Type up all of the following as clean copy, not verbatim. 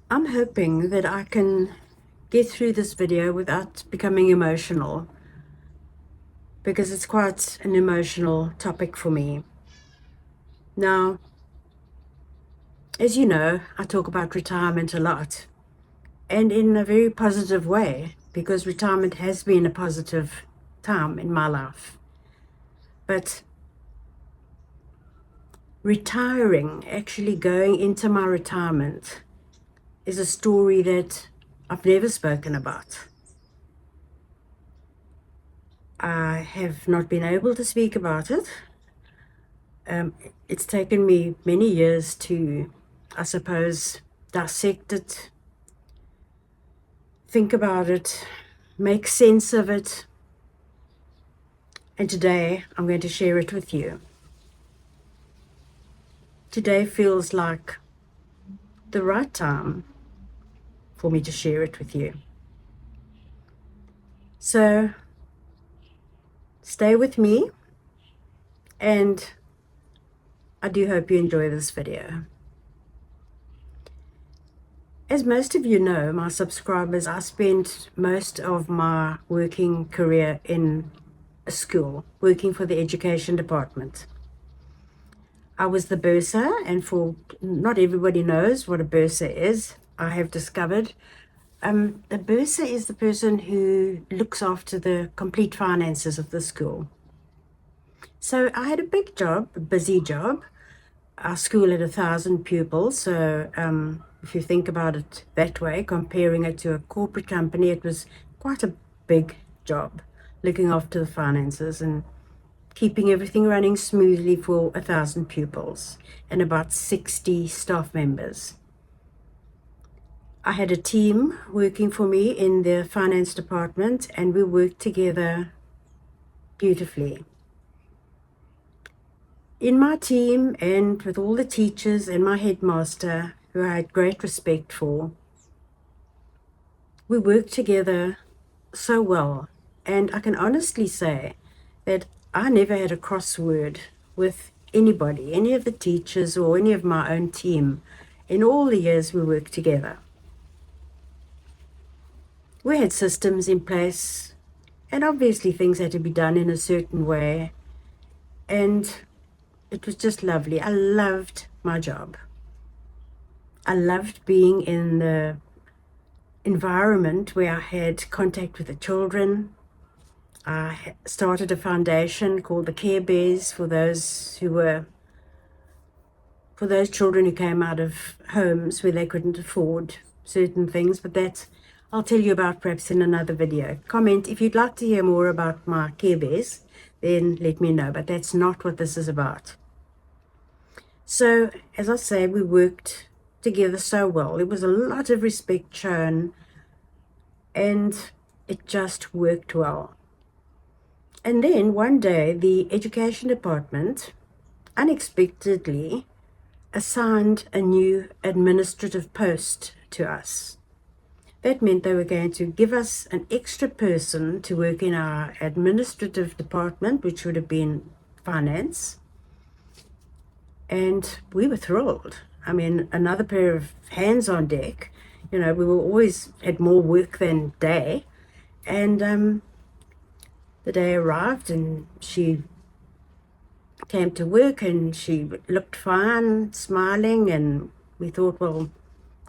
I'm hoping that I can get through this video without becoming emotional because it's quite an emotional topic for me. Now, as you know, I talk about retirement a lot and in a very positive way because retirement has been a positive time in my life. But retiring, actually going into my retirement, is a story that I've never spoken about. I have not been able to speak about it. It's taken me many years to, I suppose, dissect it, think about it, make sense of it. And today I'm going to share it with you. Today feels like the right time for me to share it with you. So stay with me, and I do hope you enjoy this video. As most of you know, my subscribers, I spent most of my working career in a school, working for the education department. I was the bursar, and for not everybody knows what a bursar is, I have discovered. The bursar is the person who looks after the complete finances of the school. So I had a big job, a busy job. Our school had 1,000 pupils, so if you think about it that way, comparing it to a corporate company, it was quite a big job, looking after the finances and keeping everything running smoothly for 1,000 pupils and about 60 staff members. I had a team working for me in the finance department, and we worked together beautifully. In my team, and with all the teachers and my headmaster, who I had great respect for, we worked together so well. And I can honestly say that I never had a crossword with anybody, any of the teachers or any of my own team, in all the years we worked together. We had systems in place, and obviously things had to be done in a certain way. And it was just lovely. I loved my job. I loved being in the environment where I had contact with the children. I started a foundation called the Care Bears for those children who came out of homes where they couldn't afford certain things, but that I'll tell you about perhaps in another video. Comment if you'd like to hear more about my Care Bears, then let me know, but that's not what this is about. So, as I say, we worked together so well. It was a lot of respect shown, and it just worked well. And then one day, the education department unexpectedly assigned a new administrative post to us. That meant they were going to give us an extra person to work in our administrative department, which would have been finance. And we were thrilled. I mean, another pair of hands on deck. We were always had more work than day. And the day arrived, and she came to work, and she looked fine, smiling, and we thought, well,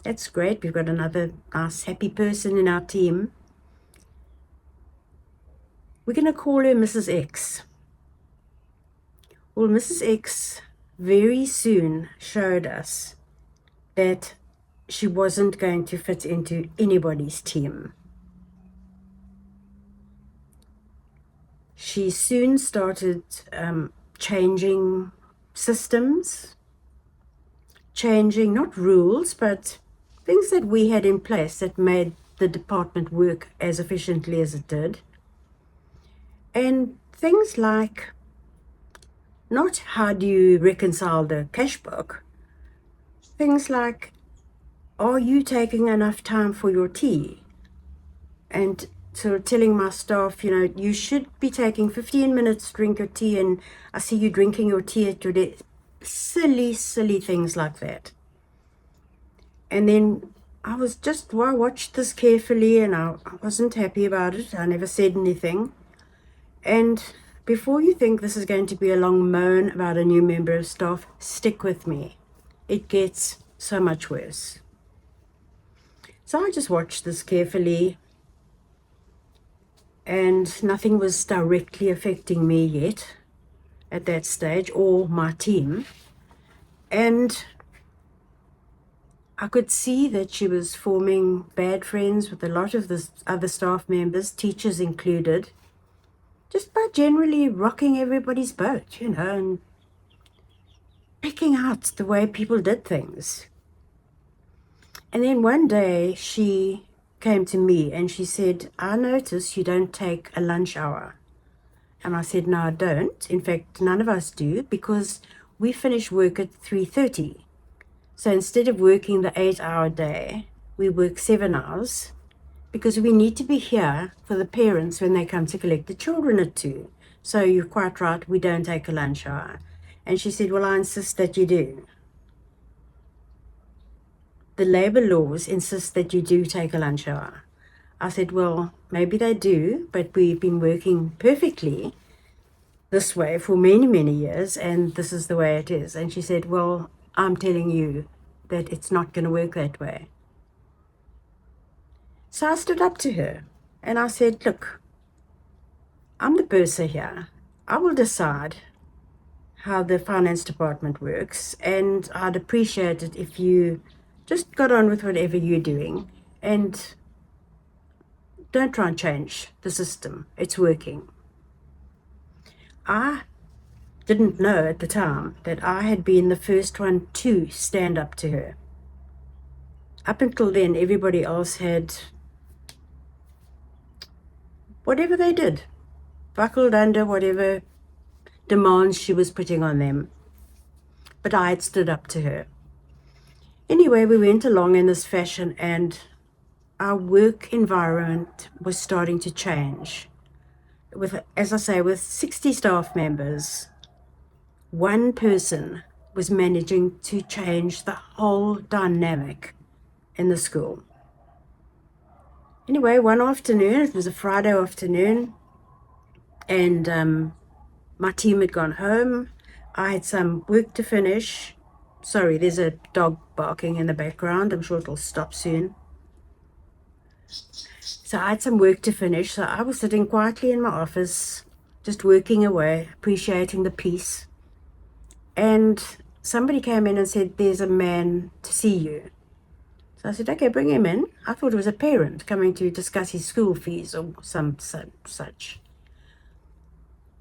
that's great. We've got another nice, happy person in our team. We're going to call her Mrs. X. Well, Mrs. X very soon showed us that she wasn't going to fit into anybody's team. She soon started changing systems, changing not rules, but things that we had in place that made the department work as efficiently as it did. And things like not how do you reconcile the cash book, things like, are you taking enough time for your tea? And sort of telling my staff, you should be taking 15 minutes to drink your tea, and I see you drinking your tea at your desk. Silly things like that. And then I watched this carefully and I wasn't happy about it. I never said anything. And before you think this is going to be a long moan about a new member of staff, stick with me. It gets so much worse. So I just watched this carefully, and nothing was directly affecting me yet at that stage, or my team. And I could see that she was forming bad friends with a lot of the other staff members, teachers included, just by generally rocking everybody's boat, and picking out the way people did things. And then one day she came to me and she said, I notice you don't take a lunch hour. And I said, no, I don't. In fact, none of us do, because we finish work at 3:30. So instead of working the 8-hour day, we work 7 hours, because we need to be here for the parents when they come to collect the children at 2. So you're quite right, we don't take a lunch hour. And she said, well, I insist that you do. The labor laws insist that you do take a lunch hour. I said, well, maybe they do, but we've been working perfectly this way for many, many years, and this is the way it is. And she said, well, I'm telling you that it's not going to work that way. So I stood up to her and I said, look, I'm the bursar here. I will decide how the finance department works, and I'd appreciate it if you just got on with whatever you're doing and don't try and change the system. It's working. I didn't know at the time that I had been the first one to stand up to her. Up until then, everybody else had, whatever they did, buckled under whatever demands she was putting on them. But I had stood up to her. Anyway, we went along in this fashion, and our work environment was starting to change. With, as I say, with 60 staff members, one person was managing to change the whole dynamic in the school. Anyway, one afternoon, it was a Friday afternoon, and my team had gone home. I had some work to finish. Sorry, there's a dog barking in the background. I'm sure it'll stop soon. So I had some work to finish. So I was sitting quietly in my office, just working away, appreciating the peace. And somebody came in and said, there's a man to see you. So I said, okay, bring him in. I thought it was a parent coming to discuss his school fees or some such.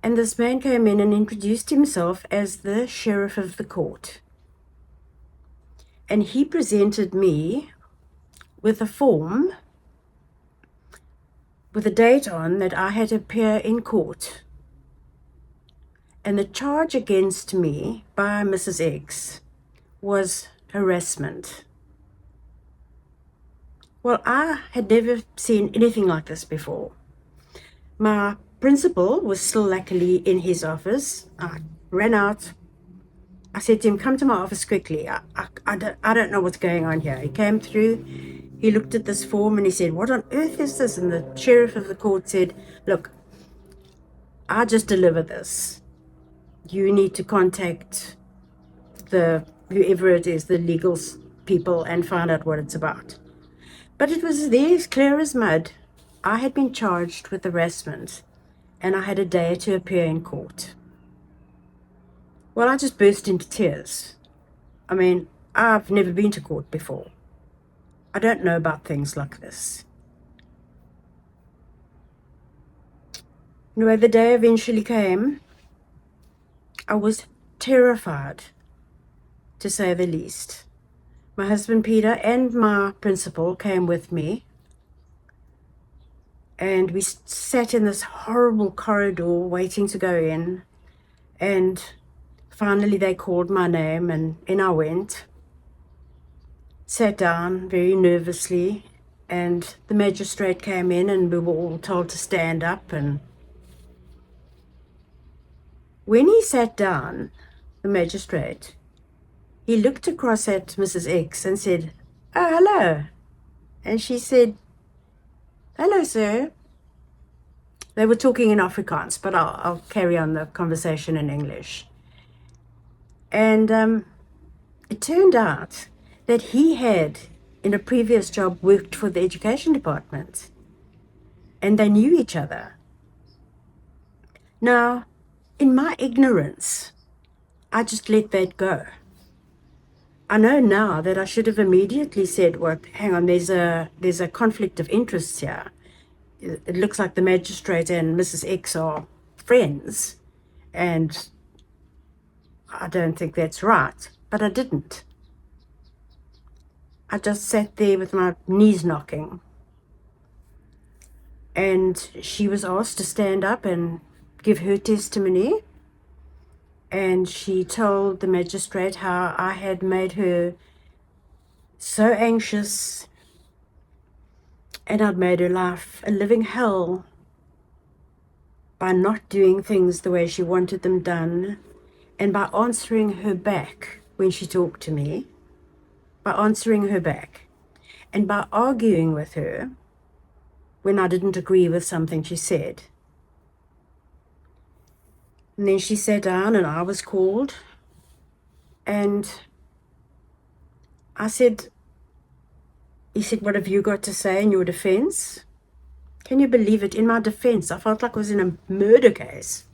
And this man came in and introduced himself as the sheriff of the court. And he presented me with a form with a date on that I had to appear in court. And the charge against me by Mrs. X was harassment. Well, I had never seen anything like this before. My principal was still luckily in his office. I ran out. I said to him, come to my office quickly. I don't know what's going on here. He came through. He looked at this form and he said, what on earth is this? And the sheriff of the court said, look, I just delivered this. You need to contact whoever it is, the legal people, and find out what it's about. But it was there as clear as mud. I had been charged with harassment, and I had a day to appear in court. Well, I just burst into tears. I mean, I've never been to court before. I don't know about things like this. Anyway, the day eventually came. I was terrified, to say the least. My husband Peter and my principal came with me, and we sat in this horrible corridor waiting to go in, and finally they called my name, and in I went, sat down very nervously, and the magistrate came in and we were all told to stand up. And when he sat down, the magistrate, he looked across at Mrs. X and said, oh, hello, And she said, "Hello, sir." They were talking in Afrikaans, but I'll carry on the conversation in English. And it turned out that he had, in a previous job, worked for the education department. And they knew each other. Now, in my ignorance, I just let that go. I know now that I should have immediately said, "What? Hang on, there's a conflict of interest here. It looks like the magistrate and Mrs. X are friends, and I don't think that's right." But I didn't. I just sat there with my knees knocking. And she was asked to stand up and give her testimony. And she told the magistrate how I had made her so anxious and I'd made her life a living hell by not doing things the way she wanted them done, and by answering her back when she talked to me, by answering her back, and by arguing with her when I didn't agree with something she said. And then she sat down and I was called, and I said, he said, "What have you got to say in your defense?" Can you believe it? In my defense, I felt like I was in a murder case.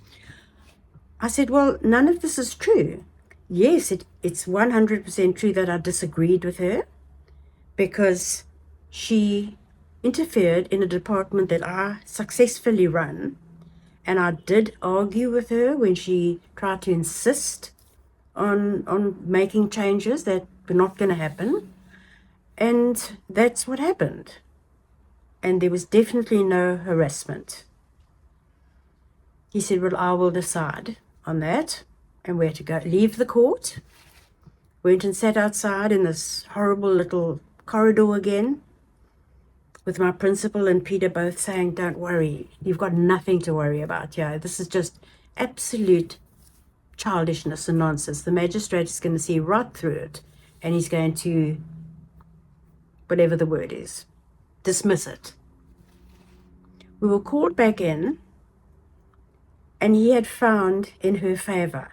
I said, "Well, none of this is true. Yes, it's 100% true that I disagreed with her because she interfered in a department that I successfully run. And I did argue with her when she tried to insist on making changes that were not going to happen. And that's what happened. And there was definitely no harassment." He said, "Well, I will decide on that and where to go." Leave the court. Went and sat outside in this horrible little corridor again with my principal and Peter both saying, "Don't worry, you've got nothing to worry about here. This is just absolute childishness and nonsense. The magistrate is going to see right through it and he's going to, whatever the word is, dismiss it." We were called back in and he had found in her favor.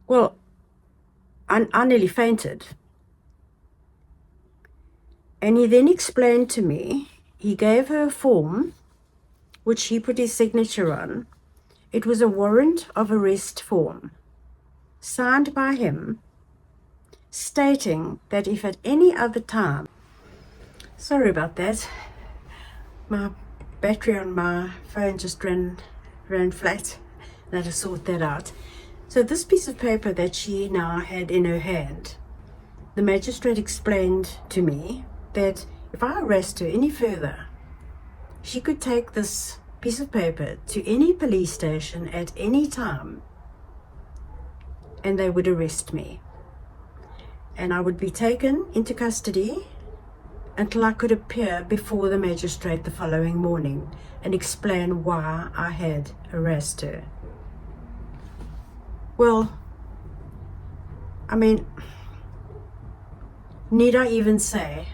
Well, I nearly fainted. And he then explained to me, he gave her a form which he put his signature on. It was a warrant of arrest form, signed by him, stating that if at any other time, sorry about that, my battery on my phone just ran flat, and I had to sort that out. So this piece of paper that she now had in her hand, the magistrate explained to me that if I arrest her any further, she could take this piece of paper to any police station at any time and they would arrest me. And I would be taken into custody until I could appear before the magistrate the following morning and explain why I had harassed her. Well, I mean, need I even say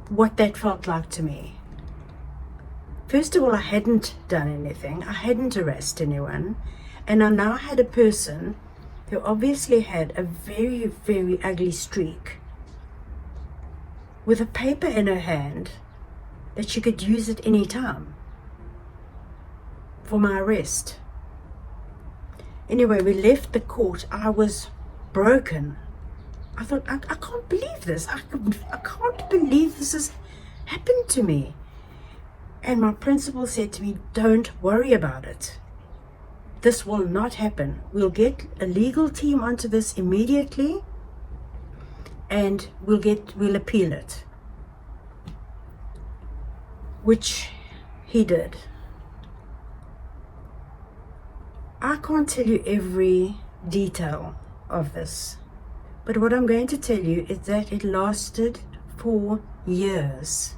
what that felt like to me? First of all, I hadn't done anything. I hadn't harassed anyone. And I now had a person who obviously had a very, very ugly streak with a paper in her hand that she could use at any time for my arrest. Anyway, we left the court. I was broken. I thought, I can't believe this. I can't believe this has happened to me. And my principal said to me, "Don't worry about it. This will not happen. We'll get a legal team onto this immediately and we'll appeal it." Which he did. I can't tell you every detail of this, but what I'm going to tell you is that it lasted for years.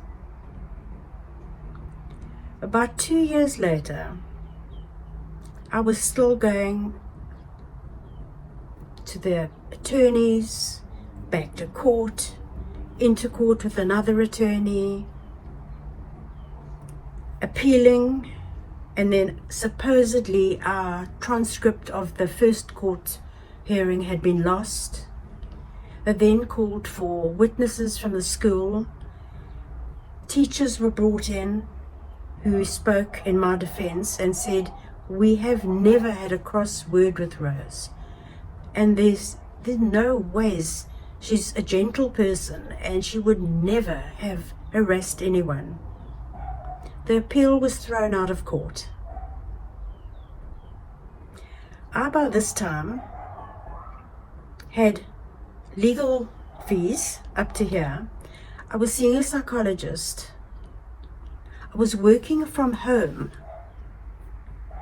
About 2 years later, I was still going to the attorneys, back to court, into court with another attorney, appealing, and then supposedly our transcript of the first court hearing had been lost. They then called for witnesses from the school. Teachers were brought in who spoke in my defense and said, we have never had a cross word with Rose, and there's no ways. She's a gentle person and she would never have harassed anyone. The appeal was thrown out of court. I, by this time, had legal fees up to here. I was seeing a psychologist. I was working from home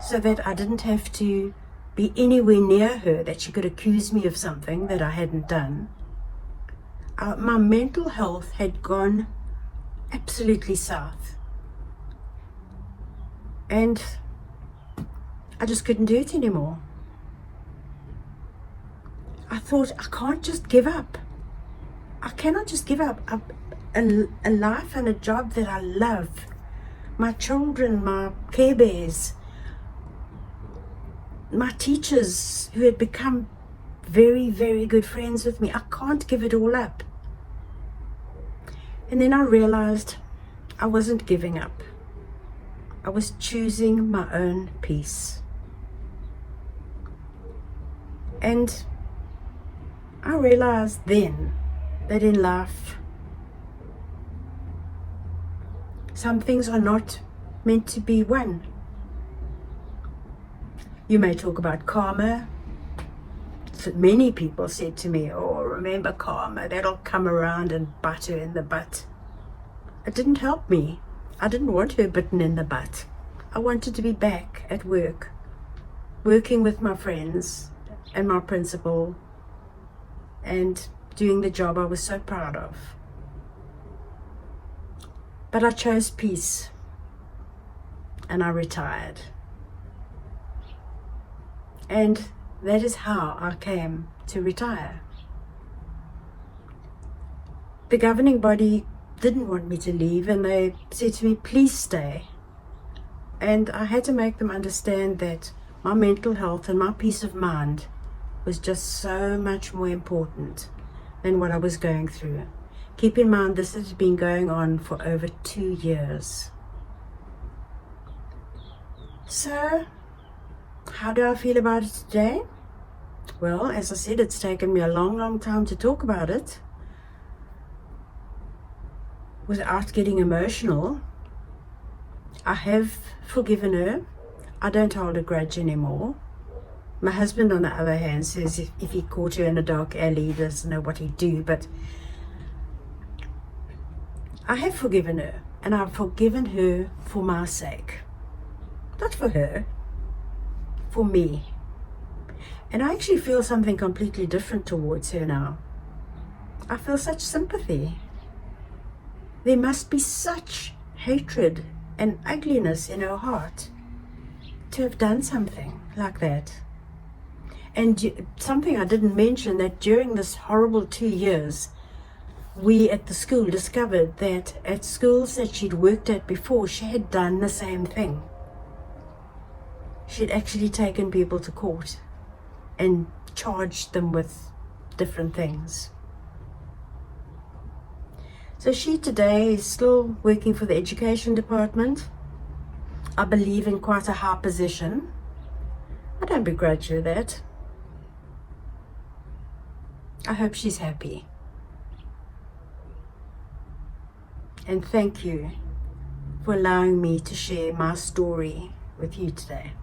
so that I didn't have to be anywhere near her, that she could accuse me of something that I hadn't done. My mental health had gone absolutely south. And I just couldn't do it anymore. I thought, I can't just give up. I cannot just give up a life and a job that I love. My children, my care bears, my teachers who had become very, very good friends with me. I can't give it all up. And then I realized I wasn't giving up. I was choosing my own peace. And I realized then that in life, some things are not meant to be won. You may talk about karma. So many people said to me, oh, remember karma, that'll come around and bite her in the butt. It didn't help me. I didn't want her bitten in the butt. I wanted to be back at work, working with my friends and my principal and doing the job I was so proud of. But I chose peace and I retired. And that is how I came to retire. The governing body didn't want me to leave and they said to me, please stay. And I had to make them understand that my mental health and my peace of mind was just so much more important than what I was going through. Keep in mind, this has been going on for over 2 years. So, how do I feel about it today? Well, as I said, it's taken me a long, long time to talk about it without getting emotional. I have forgiven her. I don't hold a grudge anymore. My husband, on the other hand, says if he caught her in a dark alley, he doesn't know what he'd do. But I have forgiven her, and I've forgiven her for my sake. Not for her, for me. And I actually feel something completely different towards her now. I feel such sympathy. There must be such hatred and ugliness in her heart to have done something like that. And something I didn't mention, that during this horrible 2 years, we at the school discovered that at schools that she'd worked at before, she had done the same thing. She'd actually taken people to court and charged them with different things. So she today is still working for the education department. I believe in quite a high position. I don't begrudge her that. I hope she's happy. And thank you for allowing me to share my story with you today.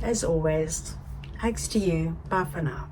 As always, hugs to you. Bye for now.